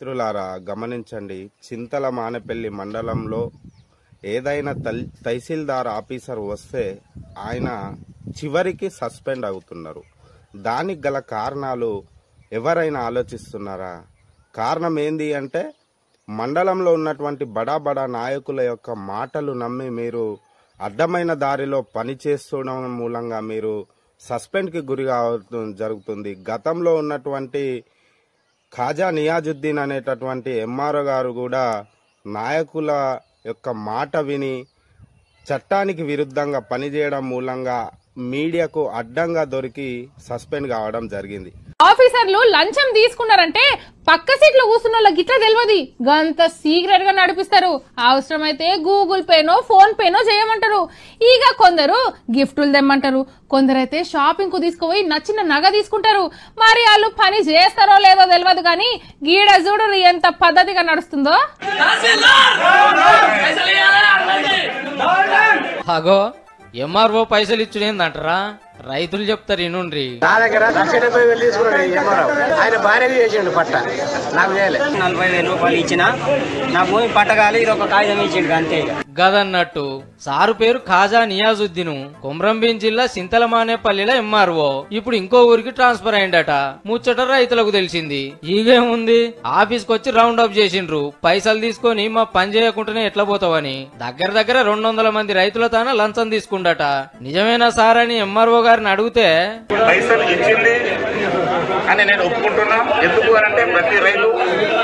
మిత్రులారా గమనించండి, చింతల మానేపల్లి మండలంలో ఏదైనా తహసీల్దార్ ఆఫీసర్ వస్తే ఆయన చివరికి సస్పెండ్ అవుతున్నారు. దానికి గల కారణాలు ఎవరైనా ఆలోచిస్తున్నారా? కారణం ఏంది అంటే, మండలంలో ఉన్నటువంటి బడా బడా నాయకుల యొక్క మాటలు నమ్మి మీరు అడ్డమైన దారిలో పనిచేస్తుండడం మూలంగా మీరు సస్పెండ్కి గురి జరుగుతుంది. గతంలో ఉన్నటువంటి ఖాజా నియాజుద్దీన్ అనేటటువంటి ఎంఆర్ఓ గారు కూడా నాయకుల యొక్క మాట విని చట్టానికి విరుద్ధంగా పనిచేయడం మూలంగా మీడియాకు అడ్డంగా దొరికి సస్పెండ్ కావడం జరిగింది. ఆఫీసర్లు లంచం తీసుకున్నారంటే పక్క సీట్లో కూర్చున్న వాళ్ళకి ఇట్లా తెలియదు, గంత సీక్రెట్ గా నడిపిస్తారు. అవసరమైతే గూగుల్ పేనో ఫోన్ పేనో చేయమంటారు. ఇక కొందరు గిఫ్టులు తెమ్మంటారు, కొందరైతే షాపింగ్ కు తీసుకుపోయి నచ్చిన నగ తీసుకుంటారు. మరి వాళ్ళు పని చేస్తారో లేదో తెలియదు, కానీ గీడ చూడు ఎంత పద్ధతిగా నడుస్తుందో. అగో ఎంఆర్ఓ పైసలు ఇచ్చుడేందంటారా? రైతులు చెప్తారు ఇనుండ్రి. నా దగ్గర 1,70,000 తీసుకున్నాడు ఎంఆర్ఓ. ఆయన భార్యగా చేసిండు పట్ట, నాకు చేయలే. 40,000 రూపాయలు ఇచ్చిన నా భూమి పట్టగాలి, ఇది ఒక కాగితం ఇచ్చిండు అంతే. గదన్నట్టు సారు పేరు ఖాజా నియాజుద్దీన్, కొమ్రంభీం జిల్లా చింతల మానేపల్లిలో ఎంఆర్ఓ. ఇప్పుడు ఇంకో ఊరికి ట్రాన్స్ఫర్ అయిందట. ముచ్చట రైతులకు తెలిసింది. ఈగేముంది, ఆఫీస్ కు వచ్చి రౌండ్ అప్ చేసిండ్రు. పైసలు తీసుకొని మా పని చేయకుండానే ఎట్లా పోతావని దగ్గర 200 మంది రైతుల తాన లంచం తీసుకుండట. నిజమేనా సార్ అని ఎంఆర్ఓ గారిని అడిగితే, పైసలు ఇచ్చింది అని నేను ఒప్పుకుంటున్నా. ఎందుకు అని అంటే ప్రతి రైతు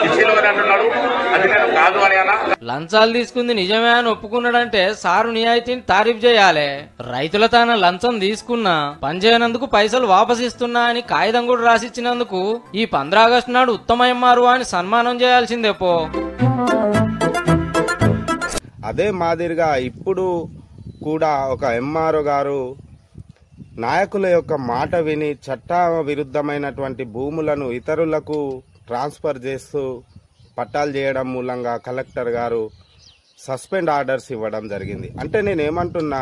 ఇచ్చింది అని అంటున్నాడు, అది నేను కాదు అని అన్నా. లంచాలు తీసుకుంది నిజమే అని ఒప్పుకున్నాడంటే సారు నియాయితీని తారీఫ్ చేయాలి. రైతుల తాన లంచం తీసుకున్నా, పనిచేయనందుకు పైసలు వాపసిస్తున్నా అని కాగితం కూడా రాసిచ్చినందుకు ఈ 15 ఆగస్టు నాడు ఉత్తమ ఎంఆర్ఓ అని సన్మానం చేయాల్సిందేపో. అదే మాదిరిగా ఇప్పుడు కూడా ఒక ఎంఆర్ఓ గారు నాయకుల యొక్క మాట విని చట్ట విరుద్ధమైనటువంటి భూములను ఇతరులకు ట్రాన్స్ఫర్ చేస్తూ పట్టాలు చేయడం మూలంగా కలెక్టర్ గారు సస్పెండ్ ఆర్డర్స్ ఇవ్వడం జరిగింది. అంటే నేనేమంటున్నా,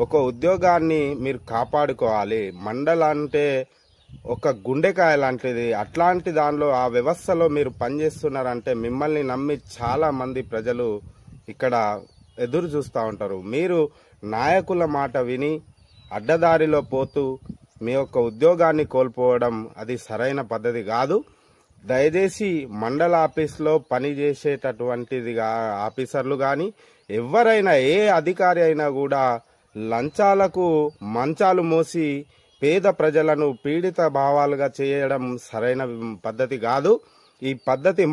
ఒక ఉద్యోగాన్ని మీరు కాపాడుకోవాలి. మండలం అంటే ఒక గుండెకాయ లాంటిది. అట్లాంటి దానిలో ఆ వ్యవస్థలో మీరు పనిచేస్తున్నారంటే మిమ్మల్ని నమ్మి చాలా మంది ప్రజలు ఇక్కడ ఎదురు చూస్తూ ఉంటారు. మీరు నాయకుల మాట విని అడ్డదారిలో పోతూ మీ యొక్క ఉద్యోగాన్ని కోల్పోవడం అది సరైన పద్ధతి కాదు. దయచేసి మండల ఆఫీస్లో పనిచేసేటటువంటిదిగా ఆఫీసర్లు కానీ ఎవరైనా ఏ అధికారి అయినా కూడా లంచాలకు మంచాలు మోసి పేద ప్రజలను పీడిత భావాలుగా చేయడం సరైన పద్ధతి కాదు. ఈ పద్ధతి